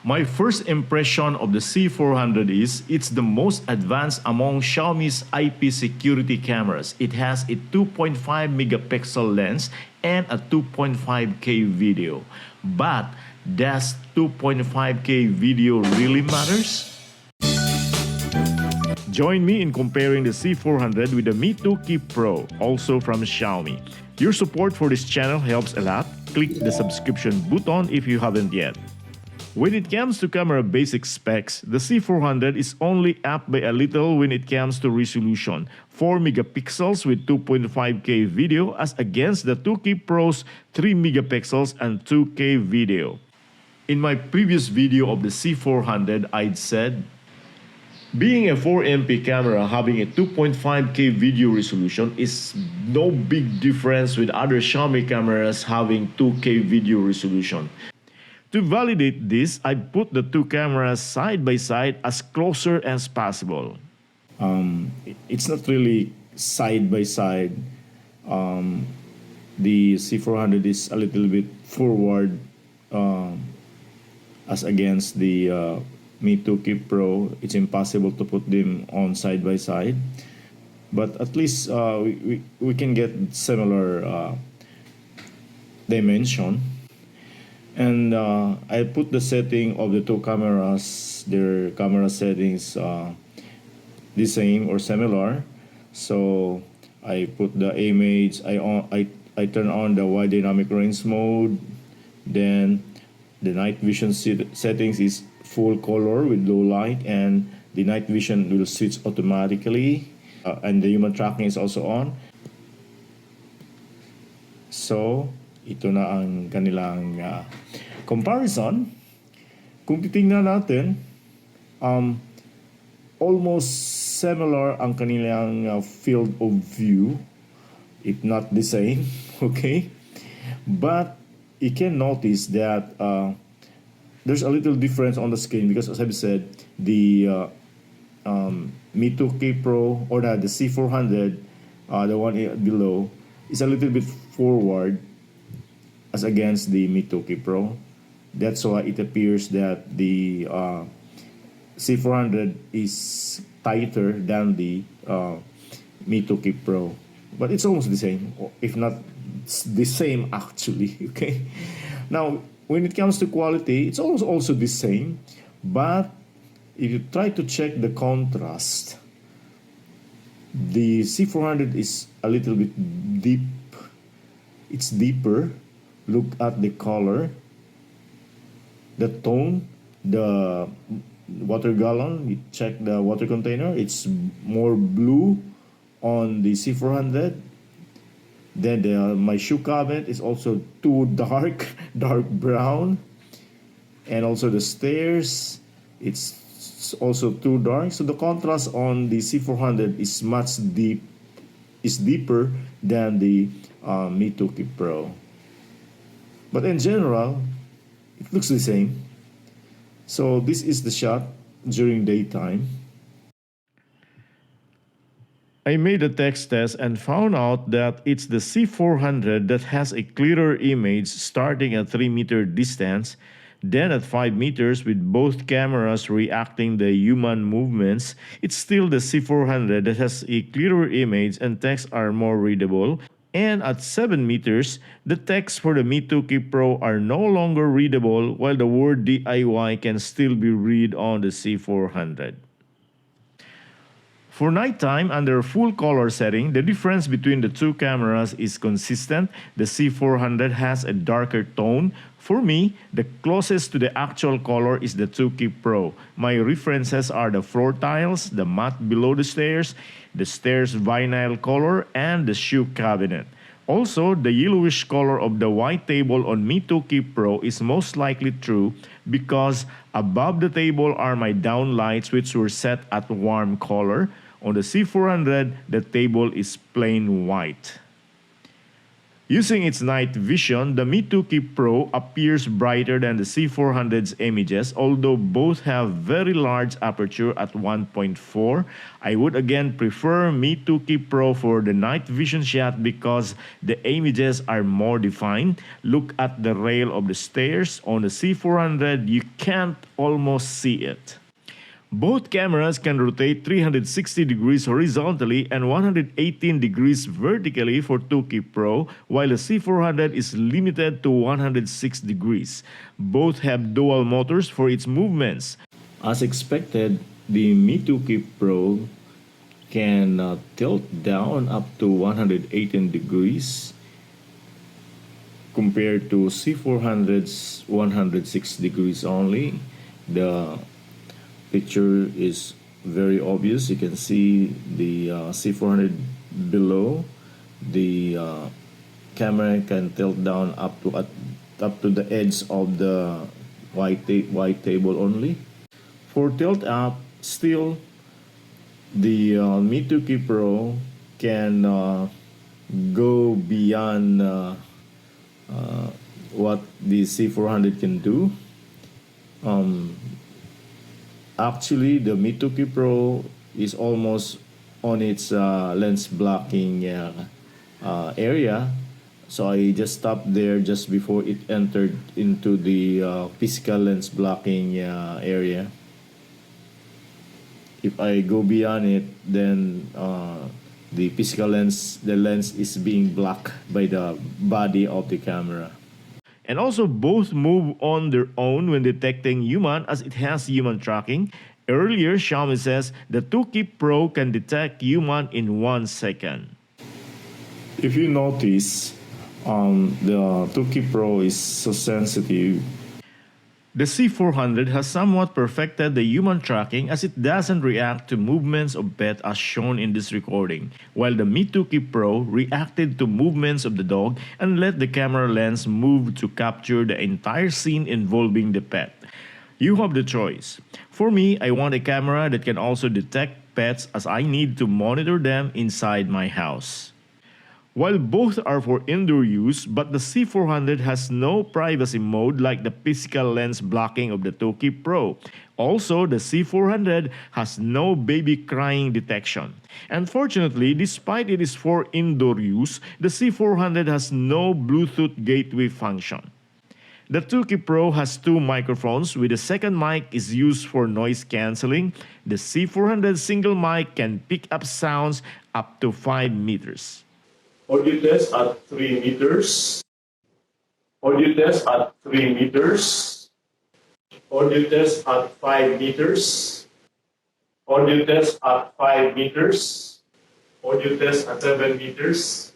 My first impression of the C400 is it's the most advanced among Xiaomi's IP security cameras. It has a 2.5 megapixel lens and a 2.5K video. But does 2.5K video really matters? Join me in comparing the C400 with the Mi 2 Keep Pro, also from Xiaomi. Your support for this channel helps a lot. Click the subscription button if you haven't yet. When it comes to camera basic specs, the C400 is only up by a little when it comes to resolution, 4 megapixels with 2.5K video as against the 2K Pro's 3 megapixels and 2K video. In my previous video of the C400, I'd said, being a 4MP camera having a 2.5K video resolution is no big difference with other Xiaomi cameras having 2K video resolution. To validate this, I put the two cameras side by side as closer as possible. It's not really side by side. The C400 is a little bit forward as against the Mi 2 Keep Pro. It's impossible to put them on side by side. But at least we can get similar dimension. And I put the setting of the two cameras, their camera settings the same or similar. So I put the image, I turn on the wide dynamic range mode. Then the night vision settings is full color with low light, and the night vision will switch automatically. And the human tracking is also on. So ito na ang kanilang comparison. Kung titingnan natin, almost similar ang kanilang field of view, if not the same, okay? But you can notice that there's a little difference on the screen because, as I've said, the Mi 2K Pro or the C400, the one below, is a little bit forward as against the Mi 2K Pro. That's why it appears that the C400 is tighter than the Mi 2K Pro. But it's almost the same, if not the same actually, okay? Now, when it comes to quality, it's also the same. But if you try to check the contrast, the C400 is a little bit deep. It's deeper. Look at the color, the tone, the water gallon. We check the water container. It's more blue on the C400. Then my shoe cabinet is also too dark, dark brown. And also the stairs, it's also too dark. So the contrast on the C400 is deeper than the Mi 2K Pro. But in general, it looks the same. So this is the shot during daytime. I made a text test and found out that it's the C400 that has a clearer image starting at 3-meter distance, then at 5 meters with both cameras reacting the human movements. It's still the C400 that has a clearer image and text are more readable. And at 7 meters, the text for the Mi 2K Pro are no longer readable while the word DIY can still be read on the C400. For nighttime, under full color setting, the difference between the two cameras is consistent. The C400 has a darker tone. For me, the closest to the actual color is the 2K Pro. My references are the floor tiles, the mat below the stairs vinyl color, and the shoe cabinet. Also, the yellowish color of the white table on Mi 2K Pro is most likely true because above the table are my downlights which were set at warm color. On the C400, the table is plain white. Using its night vision, the Mi 2 Keep Pro appears brighter than the C400's images, although both have very large aperture at 1.4. I would again prefer Mi 2 Keep Pro for the night vision shot because the images are more defined. Look at the rail of the stairs. On the C400, you can't almost see it. Both cameras can rotate 360 degrees horizontally and 118 degrees vertically for 2K Pro, while the C400 is limited to 106 degrees. Both have dual motors for its movements. As expected, the Mi 2K Pro can tilt down up to 118 degrees compared to C400's 106 degrees only. The picture is very obvious. You can see the C400 below. The camera can tilt down up to the edge of the white table only. For tilt up, still the Mi 2K Pro can go beyond what the C400 can do. Actually, the Mi 2K Pro is almost on its lens blocking area. So I just stopped there just before it entered into the physical lens blocking area. If I go beyond it, then the lens is being blocked by the body of the camera. And also both move on their own when detecting human as it has human tracking. Earlier, Xiaomi says the 2K Pro can detect human in 1 second. If you notice, the 2K Pro is so sensitive. The C400 has somewhat perfected the human tracking as it doesn't react to movements of pet as shown in this recording, while the Mi 2K Pro reacted to movements of the dog and let the camera lens move to capture the entire scene involving the pet. You have the choice. For me, I want a camera that can also detect pets as I need to monitor them inside my house. While both are for indoor use, but the C400 has no privacy mode like the physical lens blocking of the 2K Pro. Also, the C400 has no baby crying detection. Unfortunately, despite it is for indoor use, the C400 has no Bluetooth gateway function. The 2K Pro has two microphones, with the second mic is used for noise cancelling. The C400 single mic can pick up sounds up to 5 meters. Audio test at 3 meters. Audio test at 3 meters. Audio test at 5 meters. Audio test at 5 meters. Audio test at 7 meters.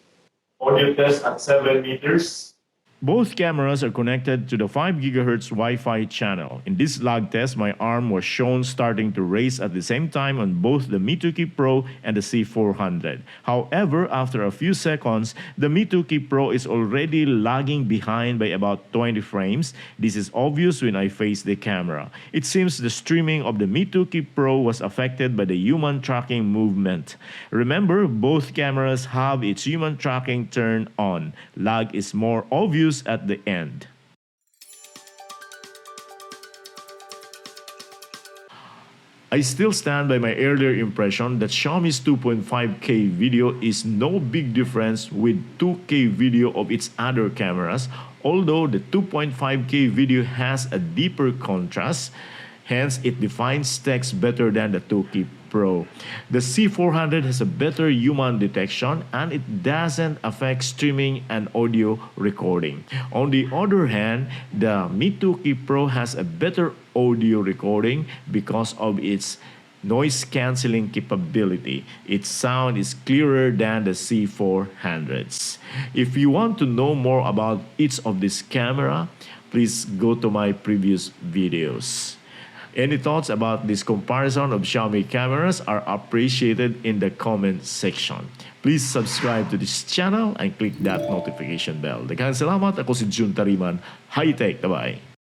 Audio test at 7 meters. Both cameras are connected to the 5 GHz Wi-Fi channel. In this lag test, my arm was shown starting to race at the same time on both the Mi 2K Pro and the C400. However, after a few seconds, the Mi 2K Pro is already lagging behind by about 20 frames. This is obvious when I face the camera. It seems the streaming of the Mi 2K Pro was affected by the human tracking movement. Remember, both cameras have its human tracking turned on. Lag is more obvious at the end. I still stand by my earlier impression that Xiaomi's 2.5K video is no big difference with 2K video of its other cameras, although the 2.5K video has a deeper contrast, hence it defines text better than the 2K Pro. The C400 has a better human detection and it doesn't affect streaming and audio recording. On the other hand, the Mi 2K Pro has a better audio recording because of its noise cancelling capability. Its sound is clearer than the C400's. If you want to know more about each of this camera, please go to my previous videos. Any thoughts about this comparison of Xiaomi cameras are appreciated in the comment section. Please subscribe to this channel and click that notification bell. Daghang salamat. Ako si Jun Tariman. High-tech. Bye-bye.